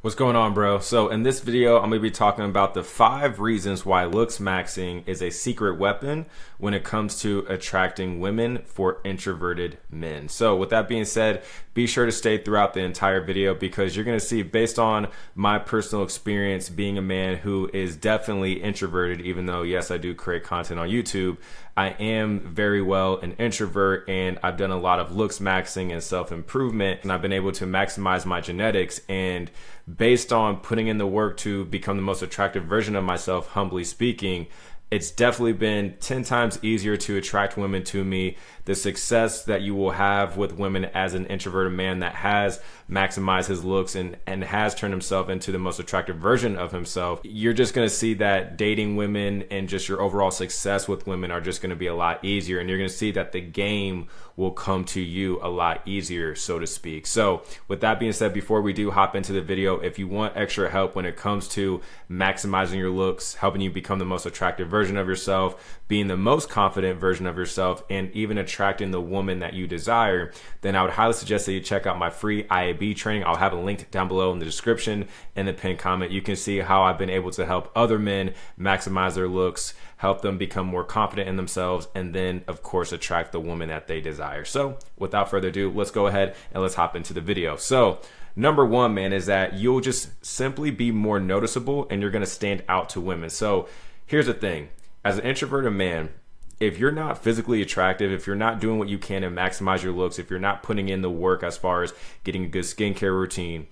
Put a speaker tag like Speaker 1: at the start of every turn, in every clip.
Speaker 1: What's going on, bro? So in this video, I'm going to be talking about the 5 reasons why looks maxing is a secret weapon when it comes to attracting women for introverted men. So with that being said, be sure to stay throughout the entire video because you're going to see, based on my personal experience being a man who is definitely introverted, even though yes, I do create content on YouTube, I am very well an introvert, and I've done a lot of looks maxing and self-improvement, and I've been able to maximize my genetics. And based on putting in the work to become the most attractive version of myself, humbly speaking, it's definitely been 10 times easier to attract women to me. The success that you will have with women as an introverted man that has maximized his looks and has turned himself into the most attractive version of himself, you're just going to see that dating women and just your overall success with women are just going to be a lot easier. And you're going to see that the game will come to you a lot easier, so to speak. So with that being said, before we do hop into the video, if you want extra help when it comes to maximizing your looks, helping you become the most attractive version of yourself, being the most confident version of yourself, and even attracting the woman that you desire, then I would highly suggest that you check out my free IAB training. I'll have a link down below in the description and the pinned comment. You can see how I've been able to help other men maximize their looks, help them become more confident in themselves, and then of course attract the woman that they desire. So without further ado, let's go ahead and let's hop into the video. So number one, man, is that you'll just simply be more noticeable and you're going to stand out to women. So here's the thing. As an introverted man, if you're not physically attractive, if you're not doing what you can to maximize your looks, if you're not putting in the work as far as getting a good skincare routine,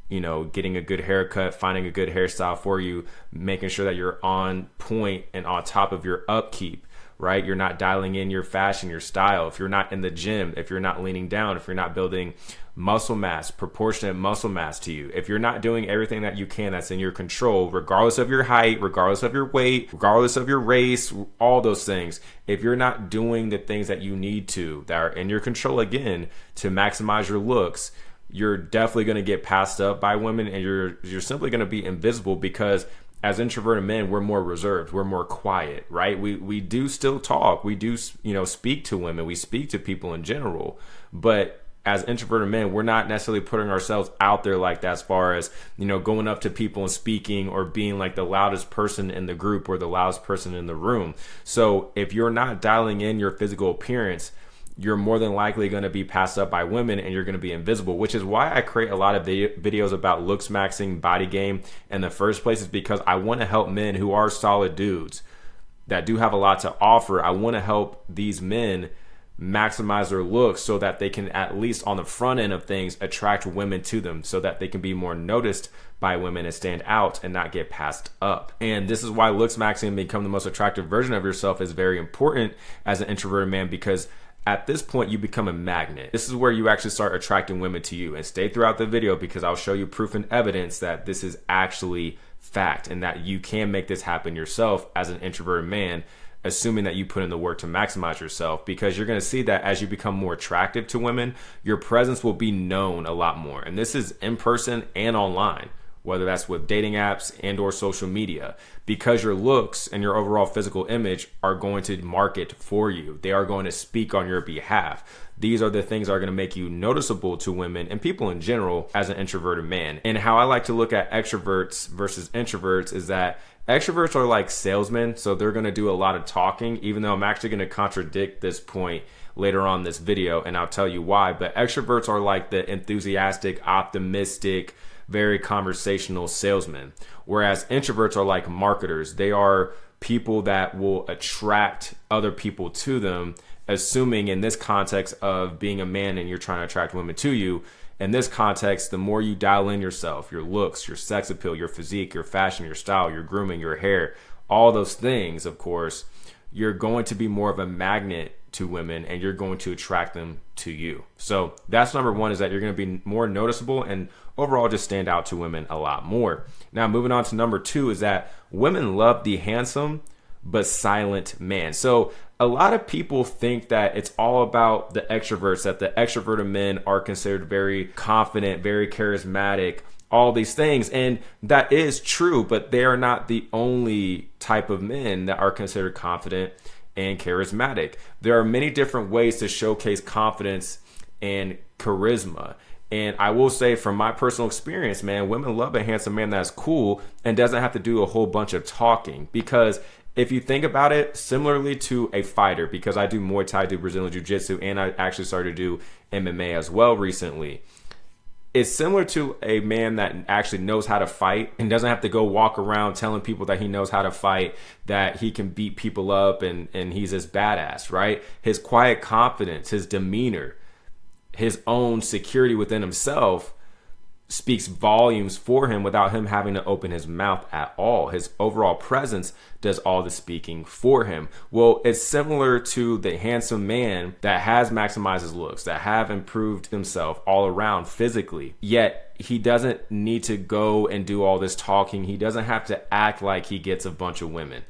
Speaker 1: you know, getting a good haircut, finding a good hairstyle for you, making sure that you're on point and on top of your upkeep, right? You're not dialing in your fashion, your style. If you're not in the gym, if you're not leaning down, if you're not building muscle mass, proportionate muscle mass to you, if you're not doing everything that you can that's in your control, regardless of your height, regardless of your weight, regardless of your race, all those things, if you're not doing the things that you need to, that are in your control again, to maximize your looks, you're definitely going to get passed up by women, and you're simply going to be invisible because as introverted men, we're more reserved, we're more quiet, right? We do still talk, we do, speak to women, we speak to people in general, but as introverted men, we're not necessarily putting ourselves out there like that, as far as, going up to people and speaking or being like the loudest person in the group or the loudest person in the room. So if you're not dialing in your physical appearance, you're more than likely going to be passed up by women and you're going to be invisible, which is why I create a lot of videos about looks maxing, body game in the first place, is because I want to help men who are solid dudes that do have a lot to offer. I want to help these men maximize their looks so that they can, at least on the front end of things, attract women to them so that they can be more noticed by women and stand out and not get passed up. And this is why looks maxing and become the most attractive version of yourself is very important as an introverted man, because at this point you become a magnet. This is where you actually start attracting women to you. And stay throughout the video because I'll show you proof and evidence that this is actually fact and that you can make this happen yourself as an introverted man, assuming that you put in the work to maximize yourself, because you're going to see that as you become more attractive to women, your presence will be known a lot more. And this is in person and online, whether that's with dating apps and or social media, because your looks and your overall physical image are going to market for you. They are going to speak on your behalf. These are the things that are going to make you noticeable to women and people in general as an introverted man. And how I like to look at extroverts versus introverts is that extroverts are like salesmen, so they're going to do a lot of talking, even though I'm actually going to contradict this point later on in this video, and I'll tell you why. But extroverts are like the enthusiastic, optimistic, very conversational salesmen, whereas introverts are like marketers. They are people that will attract other people to them, assuming in this context of being a man and you're trying to attract women to you. In this context, the more you dial in yourself, your looks, your sex appeal, your physique, your fashion, your style, your grooming, your hair, all those things, of course, you're going to be more of a magnet to women and you're going to attract them to you. So that's number one, is that you're going to be more noticeable and overall just stand out to women a lot more. Now, moving on to number two, is that women love the handsome but silent man. So a lot of people think that it's all about the extroverts, that the extroverted men are considered very confident, very charismatic, all these things. And that is true, but they are not the only type of men that are considered confident and charismatic. There are many different ways to showcase confidence and charisma. And I will say from my personal experience, man, women love a handsome man that's cool and doesn't have to do a whole bunch of talking. Because if you think about it, similarly to a fighter, because I do Muay Thai, do Brazilian Jiu-Jitsu, and I actually started to do MMA as well recently. It's similar to a man that actually knows how to fight and doesn't have to go walk around telling people that he knows how to fight, that he can beat people up and he's this badass, right? His quiet confidence, his demeanor, his own security within himself speaks volumes for him without him having to open his mouth at all. His overall presence does all the speaking for him. Well, it's similar to the handsome man that has maximized his looks, that have improved himself all around physically, yet he doesn't need to go and do all this talking. He doesn't have to act like he gets a bunch of women.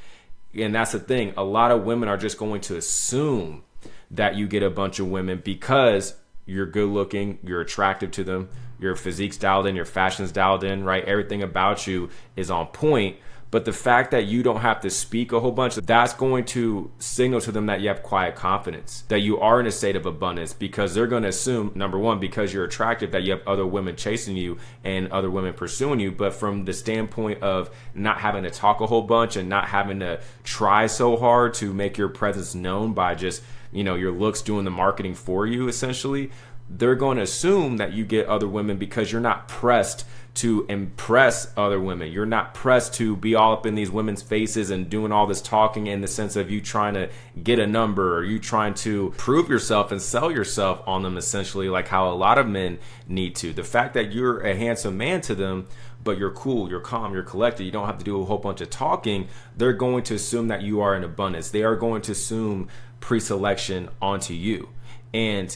Speaker 1: And that's the thing. A lot of women are just going to assume that you get a bunch of women because you're good looking, you're attractive to them, your physique's dialed in, your fashion's dialed in, right? Everything about you is on point. But the fact that you don't have to speak a whole bunch, that's going to signal to them that you have quiet confidence, that you are in a state of abundance, because they're going to assume, number one, because you're attractive, that you have other women chasing you and other women pursuing you. But from the standpoint of not having to talk a whole bunch and not having to try so hard to make your presence known by just, your looks doing the marketing for you, essentially, they're going to assume that you get other women because you're not pressed to impress other women. You're not pressed to be all up in these women's faces and doing all this talking in the sense of you trying to get a number or you trying to prove yourself and sell yourself on them, essentially, like how a lot of men need to. The fact that you're a handsome man to them, but you're cool, you're calm, you're collected, you don't have to do a whole bunch of talking, they're going to assume that you are in abundance. They are going to assume pre-selection onto you. And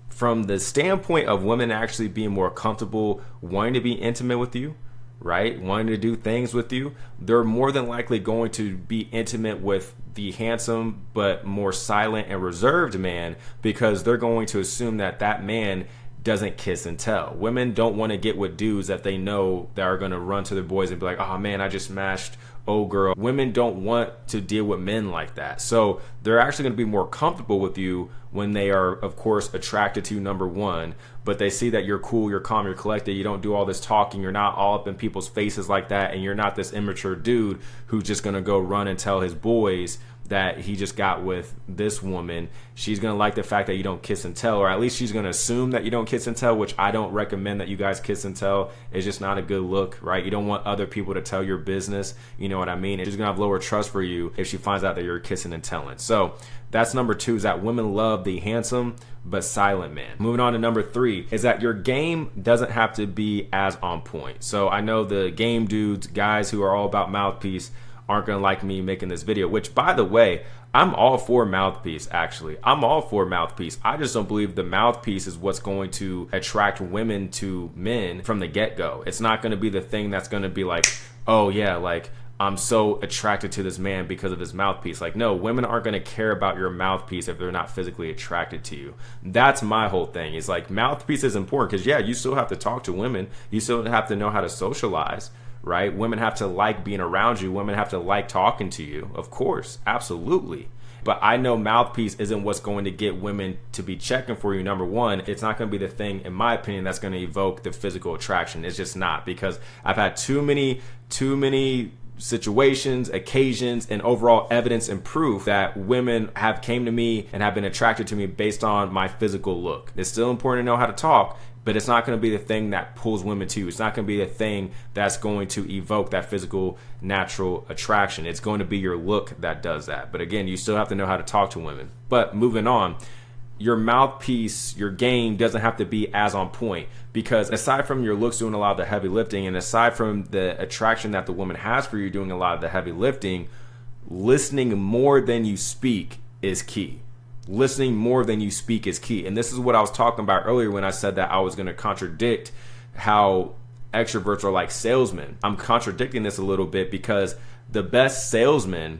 Speaker 1: from the standpoint of women actually being more comfortable wanting to be intimate with you, right? Wanting to do things with you, they're more than likely going to be intimate with the handsome but more silent and reserved man, because they're going to assume that that man doesn't kiss and tell. Women don't want to get with dudes that they know that are going to run to their boys and be like, oh man, I just smashed old girl. Women don't want to deal with men like that. So they're actually going to be more comfortable with you when they are, of course, attracted to you, number one, but they see that you're cool, you're calm, you're collected, you don't do all this talking, you're not all up in people's faces like that, and you're not this immature dude who's just going to go run and tell his boys that he just got with this woman. She's going to like the fact that you don't kiss and tell, or at least she's going to assume that you don't kiss and tell, which I don't recommend that you guys kiss and tell. It's just not a good look, right? You don't want other people to tell your business. You know what I mean? It's just going to have lower trust for you if she finds out that you're kissing and telling. So that's number two, is that women love the handsome but silent man. Moving on to number three is that your game doesn't have to be as on point. So I know the game dudes, guys who are all about mouthpiece, aren't going to like me making this video, which, by the way, I'm all for mouthpiece, actually. I'm all for mouthpiece. I just don't believe the mouthpiece is what's going to attract women to men from the get-go. It's not going to be the thing that's going to be like, oh yeah, like I'm so attracted to this man because of his mouthpiece. Like, no, women aren't going to care about your mouthpiece if they're not physically attracted to you. That's my whole thing. Is like, mouthpiece is important because, yeah, you still have to talk to women. You still have to know how to socialize, right? Women have to like being around you. Women have to like talking to you. Of course, absolutely. But I know mouthpiece isn't what's going to get women to be checking for you. Number one, it's not going to be the thing, in my opinion, that's going to evoke the physical attraction. It's just not, because I've had too many situations, occasions, and overall evidence and proof that women have came to me and have been attracted to me based on my physical look. It's still important to know how to talk, but it's not going to be the thing that pulls women to you. It's not going to be the thing that's going to evoke that physical, natural attraction. It's going to be your look that does that. But again, you still have to know how to talk to women. But moving on, your mouthpiece, your game doesn't have to be as on point, because aside from your looks doing a lot of the heavy lifting, and aside from the attraction that the woman has for you doing a lot of the heavy lifting, listening more than you speak is key. Listening more than you speak is key. And this is what I was talking about earlier when I said that I was going to contradict how extroverts are like salesmen. I'm contradicting this a little bit because the best salesmen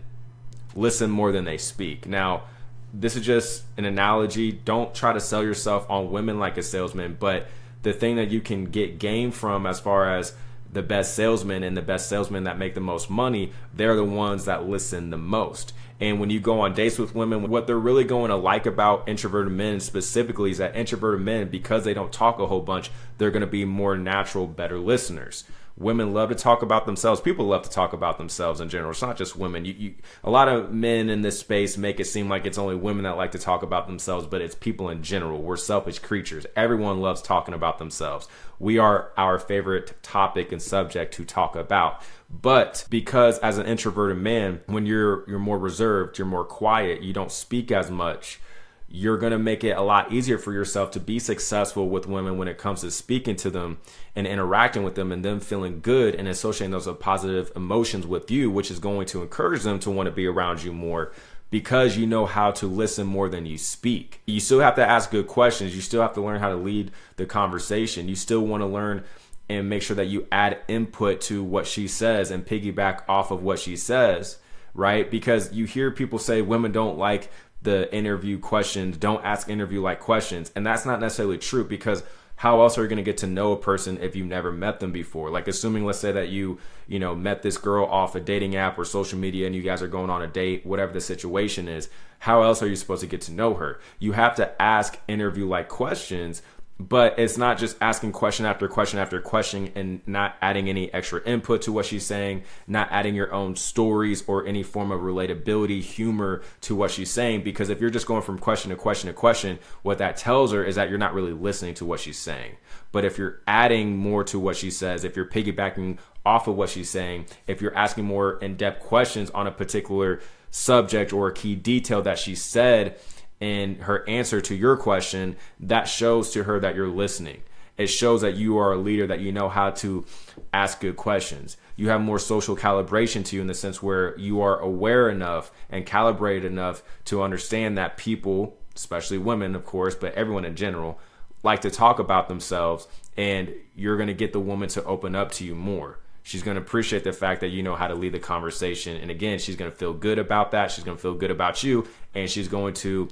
Speaker 1: listen more than they speak. Now, this is just an analogy. Don't try to sell yourself on women like a salesman, but the thing that you can get game from as far as the best salesmen and the best salesmen that make the most money, they're the ones that listen the most. And when you go on dates with women, what they're really going to like about introverted men specifically is that introverted men, because they don't talk a whole bunch, they're going to be more natural, better listeners. Women love to talk about themselves. People love to talk about themselves in general. It's not just women. A lot of men in this space make it seem like it's only women that like to talk about themselves, but it's people in general. We're selfish creatures. Everyone loves talking about themselves. We are our favorite topic and subject to talk about. But because as an introverted man, when you're more reserved, you're more quiet, you don't speak as much, you're going to make it a lot easier for yourself to be successful with women when it comes to speaking to them and interacting with them and them feeling good and associating those positive emotions with you, which is going to encourage them to want to be around you more because you know how to listen more than you speak. You still have to ask good questions. You still have to learn how to lead the conversation. You still want to learn and make sure that you add input to what she says and piggyback off of what she says, right? Because you hear people say women don't like the interview questions, don't ask interview like questions. And that's not necessarily true, because how else are you going to get to know a person if you've never met them before? Like, assuming, let's say that you met this girl off a dating app or social media and you guys are going on a date, whatever the situation is, how else are you supposed to get to know her? You have to ask interview like questions. But it's not just asking question after question after question and not adding any extra input to what she's saying, not adding your own stories or any form of relatability, humor to what she's saying. Because if you're just going from question to question to question, what that tells her is that you're not really listening to what she's saying. But if you're adding more to what she says, if you're piggybacking off of what she's saying, if you're asking more in-depth questions on a particular subject or a key detail that she said, in her answer to your question, that shows to her that you're listening. It shows that you are a leader, that you know how to ask good questions. You have more social calibration to you, in the sense where you are aware enough and calibrated enough to understand that people, especially women, of course, but everyone in general, like to talk about themselves, and you're going to get the woman to open up to you more. She's going to appreciate the fact that you know how to lead the conversation. And again, she's going to feel good about that. She's going to feel good about you. And she's going to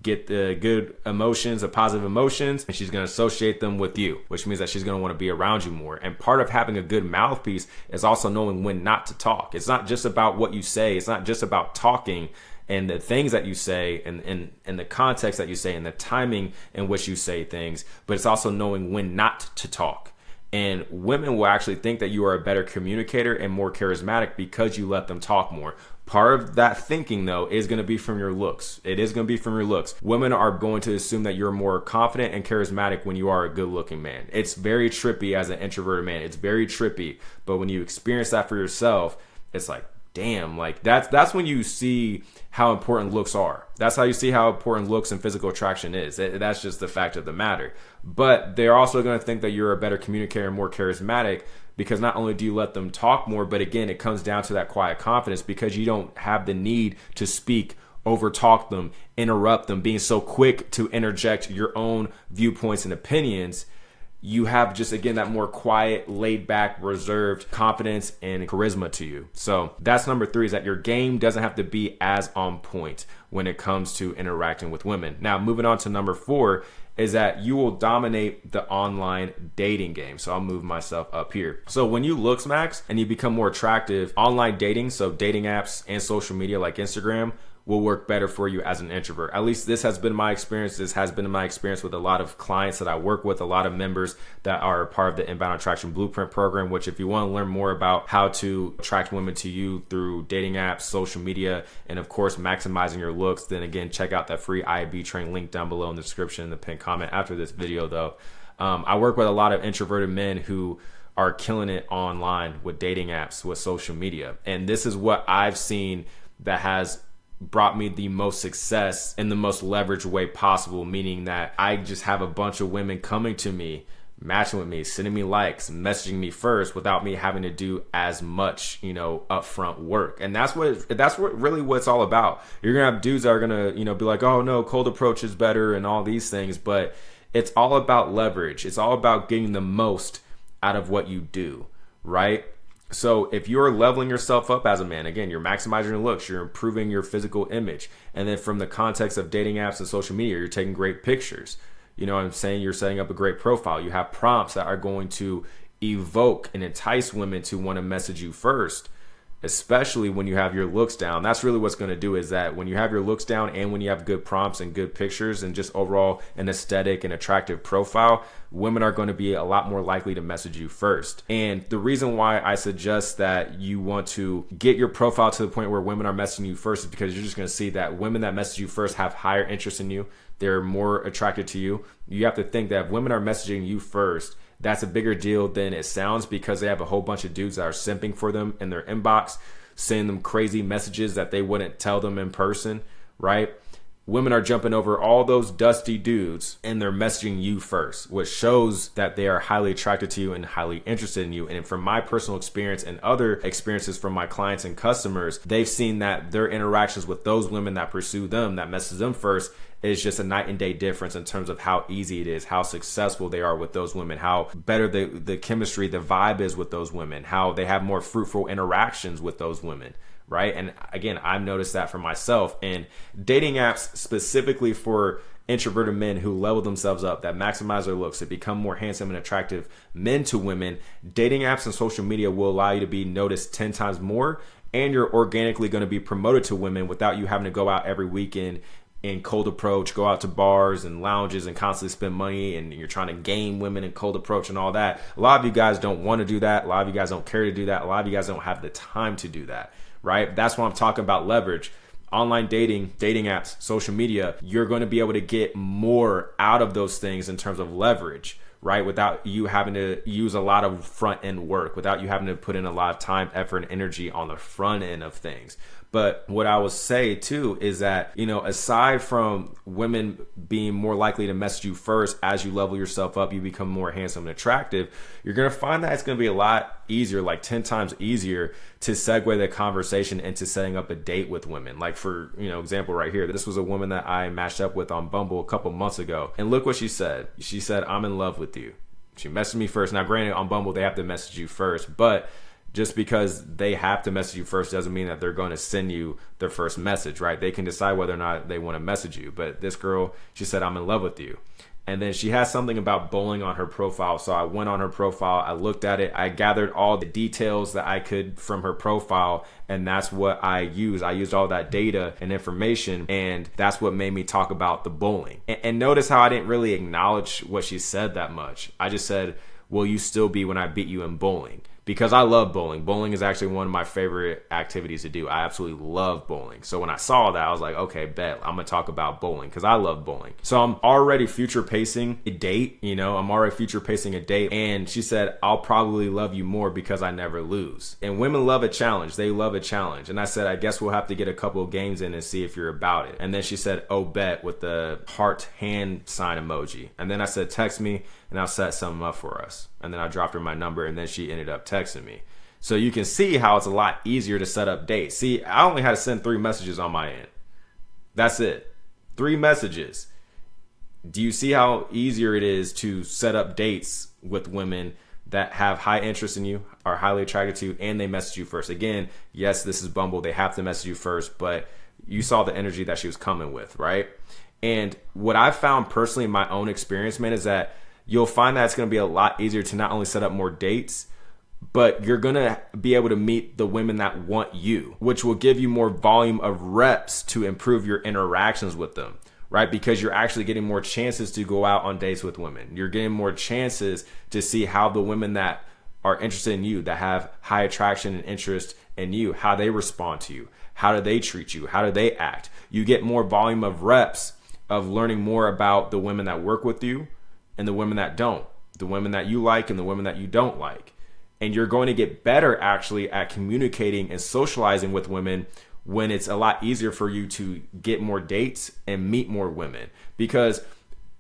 Speaker 1: get the good emotions, the positive emotions, and she's going to associate them with you, which means that she's going to want to be around you more. And part of having a good mouthpiece is also knowing when not to talk. It's not just about what you say. It's not just about talking and the things that you say and the context that you say and the timing in which you say things, but it's also knowing when not to talk. And women will actually think that you are a better communicator and more charismatic because you let them talk more. Part of that thinking, though, is going to be from your looks. It is going to be from your looks. Women are going to assume that you're more confident and charismatic when you are a good-looking man. It's very trippy as an introverted man. It's very trippy. But when you experience that for yourself, it's like, damn, like that's when you see how important looks are. That's how you see how important looks and physical attraction is. That's just the fact of the matter. But they're also going to think that you're a better communicator and more charismatic, because not only do you let them talk more, but again, it comes down to that quiet confidence, because you don't have the need to speak, over talk them, interrupt them, being so quick to interject your own viewpoints and opinions. You have just, again, that more quiet, laid back, reserved confidence and charisma to you. So that's number 3, is that your game doesn't have to be as on point when it comes to interacting with women. Now, moving on to number 4 is that you will dominate the online dating game. So I'll move myself up here. So when you looks max and you become more attractive, online dating, so dating apps and social media like Instagram, will work better for you as an introvert. At least this has been my experience. This has been my experience with a lot of clients that I work with, a lot of members that are part of the Inbound Attraction Blueprint program, which if you want to learn more about how to attract women to you through dating apps, social media, and of course, maximizing your looks, then again, check out that free IAB training link down below in the description in the pinned comment after this video though. I work with a lot of introverted men who are killing it online with dating apps, with social media. And this is what I've seen that has brought me the most success in the most leveraged way possible, meaning that I just have a bunch of women coming to me, matching with me, sending me likes, messaging me first without me having to do as much, upfront work. And that's what really what it's all about. You're gonna have dudes that are gonna, be like, oh no, cold approach is better and all these things, but it's all about leverage. It's all about getting the most out of what you do, right? So if you're leveling yourself up as a man, again, you're maximizing your looks, you're improving your physical image. And then from the context of dating apps and social media, you're taking great pictures. You know what I'm saying? You're setting up a great profile. You have prompts that are going to evoke and entice women to want to message you first, especially when you have your looks down. That's really what's going to do, is that when you have your looks down and when you have good prompts and good pictures and just overall an aesthetic and attractive profile, women are going to be a lot more likely to message you first. And the reason why I suggest that you want to get your profile to the point where women are messaging you first is because you're just going to see that women that message you first have higher interest in you. They're more attracted to you. You have to think that if women are messaging you first, that's a bigger deal than it sounds, because they have a whole bunch of dudes that are simping for them in their inbox, sending them crazy messages that they wouldn't tell them in person, right? Women are jumping over all those dusty dudes and they're messaging you first, which shows that they are highly attracted to you and highly interested in you. And from my personal experience and other experiences from my clients and customers, they've seen that their interactions with those women that pursue them, that message them first, is just a night and day difference in terms of how easy it is, how successful they are with those women, how better the chemistry, the vibe is with those women, how they have more fruitful interactions with those women, right? And again, I've noticed that for myself. And dating apps specifically for introverted men who level themselves up, that maximize their looks, to become more handsome and attractive men to women, dating apps and social media will allow you to be noticed 10 times more, and you're organically going to be promoted to women without you having to go out every weekend in cold approach, go out to bars and lounges and constantly spend money, and you're trying to game women in cold approach and all that. A lot of you guys don't want to do that. A lot of you guys don't care to do that. A lot of you guys don't have the time to do that, right? That's why I'm talking about leverage. Online dating apps, social media, you're going to be able to get more out of those things in terms of leverage, right? Without you having to use a lot of front end work, without you having to put in a lot of time, effort, and energy on the front end of things. But what I will say too is that, aside from women being more likely to message you first, as you level yourself up, you become more handsome and attractive, you're going to find that it's going to be a lot easier, like 10 times easier, to segue the conversation into setting up a date with women. Like for, example right here, this was a woman that I matched up with on Bumble a couple months ago. And look what she said. She said, "I'm in love with you." She messaged me first. Now, granted, on Bumble, they have to message you first, but just because they have to message you first doesn't mean that they're going to send you their first message, right? They can decide whether or not they want to message you. But this girl, she said, "I'm in love with you." And then she has something about bowling on her profile. So I went on her profile, I looked at it, I gathered all the details that I could from her profile, and that's what I used. I used all that data and information, and that's what made me talk about the bowling. And notice how I didn't really acknowledge what she said that much. I just said, "Will you still be when I beat you in bowling?" Because I love bowling. Bowling is actually one of my favorite activities to do. I absolutely love bowling. So when I saw that, I was like, okay, bet, I'm gonna talk about bowling because I love bowling. So I'm already future pacing a date, I'm already future pacing a date. And she said, "I'll probably love you more because I never lose." And women love a challenge. They love a challenge. And I said, "I guess we'll have to get a couple of games in and see if you're about it." And then she said, "Oh, bet," with the heart hand sign emoji. And then I said, "Text me and I'll set something up for us." And then I dropped her my number, and then she ended up texting me. So you can see how it's a lot easier to set up dates. See, I only had to send 3 messages on my end. That's it. 3 messages. Do you see how easier it is to set up dates with women that have high interest in you, are highly attracted to you, and they message you first? Again, yes, this is Bumble. They have to message you first, but you saw the energy that she was coming with, right? And what I found personally in my own experience, man, is that you'll find that it's going to be a lot easier to not only set up more dates, but you're going to be able to meet the women that want you, which will give you more volume of reps to improve your interactions with them, right? Because you're actually getting more chances to go out on dates with women. You're getting more chances to see how the women that are interested in you, that have high attraction and interest in you, how they respond to you. How do they treat you? How do they act? You get more volume of reps of learning more about the women that work with you and the women that don't, the women that you like and the women that you don't like. And you're going to get better actually at communicating and socializing with women when it's a lot easier for you to get more dates and meet more women. Because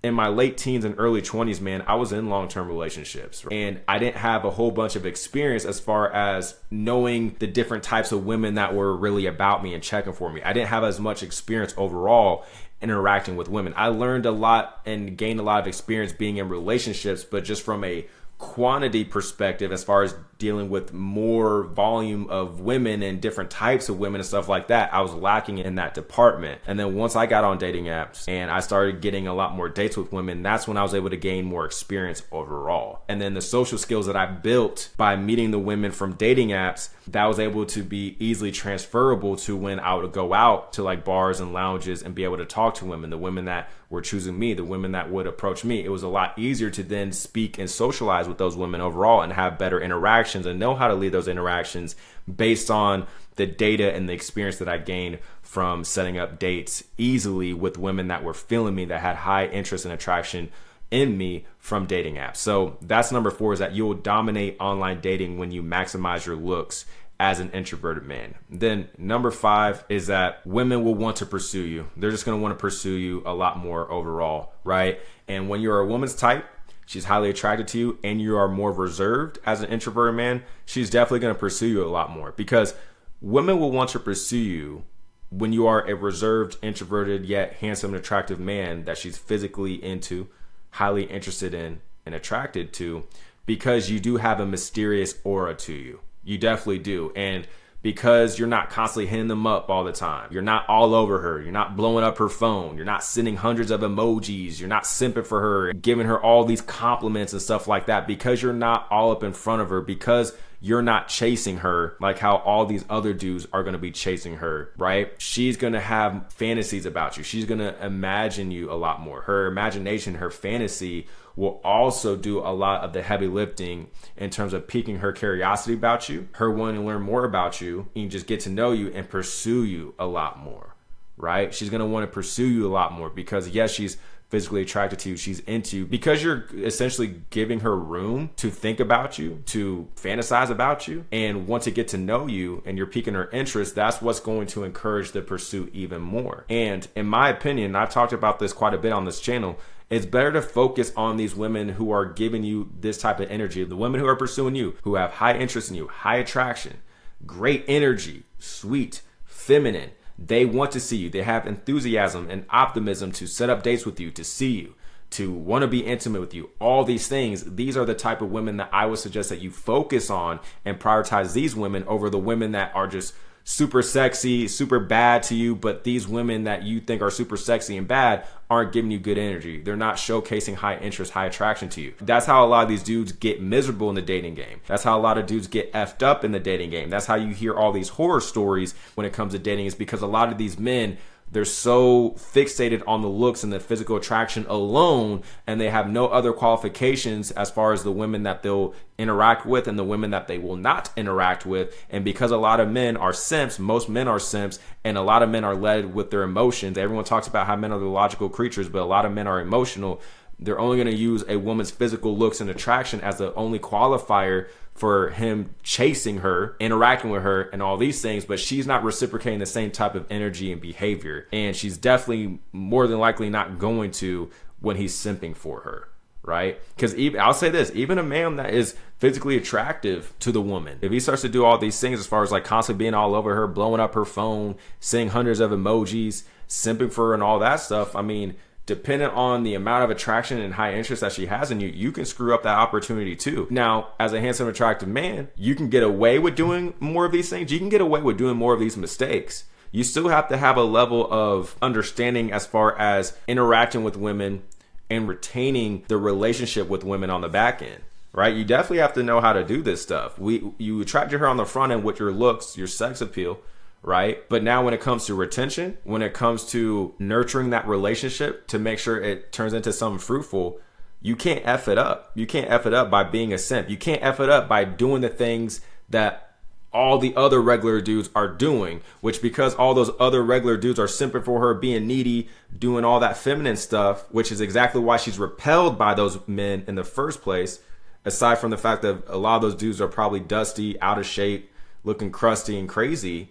Speaker 1: in my late teens and early 20s, man, I was in long-term relationships, and I didn't have a whole bunch of experience as far as knowing the different types of women that were really about me and checking for me. I didn't have as much experience overall interacting with women. I learned a lot and gained a lot of experience being in relationships, but just from a quantity perspective, as far as dealing with more volume of women and different types of women and stuff like that, I was lacking in that department. And then once I got on dating apps and I started getting a lot more dates with women, that's when I was able to gain more experience overall. And then the social skills that I built by meeting the women from dating apps, that was able to be easily transferable to when I would go out to like bars and lounges and be able to talk to women, the women that were choosing me, the women that would approach me. It was a lot easier to then speak and socialize with those women overall and have better interactions and know how to lead those interactions based on the data and the experience that I gained from setting up dates easily with women that were feeling me, that had high interest and attraction in me from dating apps. So that's number 4, is that you will dominate online dating when you maximize your looks as an introverted man. Then number 5 is that women will want to pursue you. They're just going to want to pursue you a lot more overall, right? And when you're a woman's type, she's highly attracted to you, and you are more reserved as an introverted man, she's definitely going to pursue you a lot more, because women will want to pursue you when you are a reserved, introverted, yet handsome and attractive man that she's physically into, highly interested in, and attracted to, because you do have a mysterious aura to you. You definitely do. And because you're not constantly hitting them up all the time, you're not all over her, you're not blowing up her phone, you're not sending hundreds of emojis, you're not simping for her, giving her all these compliments and stuff like that, because you're not all up in front of her, because you're not chasing her like how all these other dudes are going to be chasing her, right? She's going to have fantasies about you. She's going to imagine you a lot more. Her imagination, her fantasy will also do a lot of the heavy lifting in terms of piquing her curiosity about you, her wanting to learn more about you, and just get to know you and pursue you a lot more, right? She's going to want to pursue you a lot more because, yes, she's physically attracted to you, she's into you, because you're essentially giving her room to think about you, to fantasize about you, and want to get to know you, and you're piquing her interest. That's what's going to encourage the pursuit even more. And in my opinion, I've talked about this quite a bit on this channel, it's better to focus on these women who are giving you this type of energy, the women who are pursuing you, who have high interest in you, high attraction, great energy, sweet, feminine. They want to see you. They have enthusiasm and optimism to set up dates with you, to see you, to want to be intimate with you. All these things, these are the type of women that I would suggest that you focus on and prioritize these women over the women that are just super sexy, super bad to you, but these women that you think are super sexy and bad aren't giving you good energy. They're not showcasing high interest, high attraction to you. That's how a lot of these dudes get miserable in the dating game. That's how a lot of dudes get effed up in the dating game. That's how you hear all these horror stories when it comes to dating, is because a lot of these men, they're so fixated on the looks and the physical attraction alone, and they have no other qualifications as far as the women that they'll interact with and the women that they will not interact with. And because a lot of men are simps, most men are simps, and a lot of men are led with their emotions. Everyone talks about how men are the logical creatures, but a lot of men are emotional. They're only going to use a woman's physical looks and attraction as the only qualifier for him chasing her, interacting with her, and all these things, but she's not reciprocating the same type of energy and behavior. And she's definitely more than likely not going to when he's simping for her, right? Because even, I'll say this, even a man that is physically attractive to the woman, if he starts to do all these things as far as like constantly being all over her, blowing up her phone, sending hundreds of emojis, simping for her and all that stuff, I mean, depending on the amount of attraction and high interest that she has in you, you can screw up that opportunity too. Now, as a handsome, attractive man, you can get away with doing more of these things. You can get away with doing more of these mistakes. You still have to have a level of understanding as far as interacting with women and retaining the relationship with women on the back end, right? You definitely have to know how to do this stuff. You attracted her on the front end with your looks, your sex appeal, right? But now when it comes to retention, when it comes to nurturing that relationship to make sure it turns into something fruitful, you can't F it up. You can't F it up by being a simp. You can't F it up by doing the things that all the other regular dudes are doing, which because all those other regular dudes are simping for her, being needy, doing all that feminine stuff, which is exactly why she's repelled by those men in the first place, aside from the fact that a lot of those dudes are probably dusty, out of shape, looking crusty and crazy.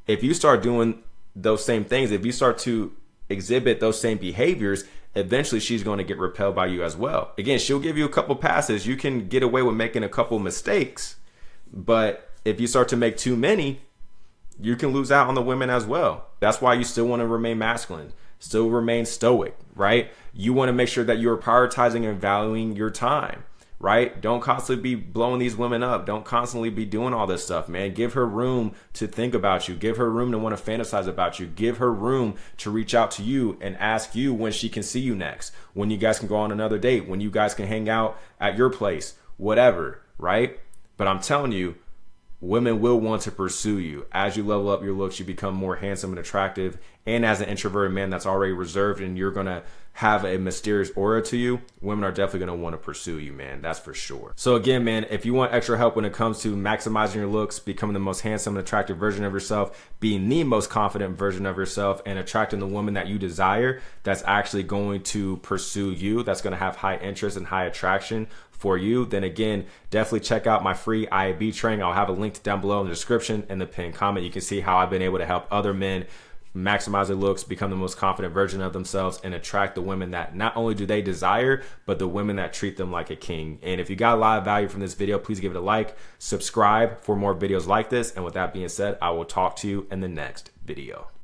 Speaker 1: If you start doing those same things, if you start to exhibit those same behaviors, eventually she's going to get repelled by you as well. Again, she'll give you a couple passes. You can get away with making a couple mistakes, but if you start to make too many, you can lose out on the women as well. That's why you still want to remain masculine, still remain stoic, right? You want to make sure that you're prioritizing and valuing your time. right? Don't constantly be blowing these women up. Don't constantly be doing all this stuff, man. Give her room to think about you. Give her room to want to fantasize about you. Give her room to reach out to you and ask you when she can see you next, when you guys can go on another date, when you guys can hang out at your place, whatever, right? But I'm telling you, women will want to pursue you. As you level up your looks, you become more handsome and attractive. And as an introverted man that's already reserved and you're going to have a mysterious aura to you, women are definitely going to want to pursue you, man. That's for sure. So again, man, if you want extra help when it comes to maximizing your looks, becoming the most handsome and attractive version of yourself, being the most confident version of yourself, and attracting the woman that you desire that's actually going to pursue you, that's going to have high interest and high attraction for you, then again, definitely check out my free IAB training. I'll have a link down below in the description and the pinned comment. You can see how I've been able to help other men maximize their looks, become the most confident version of themselves, and attract the women that not only do they desire, but the women that treat them like a king. And if you got a lot of value from this video, please give it a like, subscribe for more videos like this. And with that being said, I will talk to you in the next video.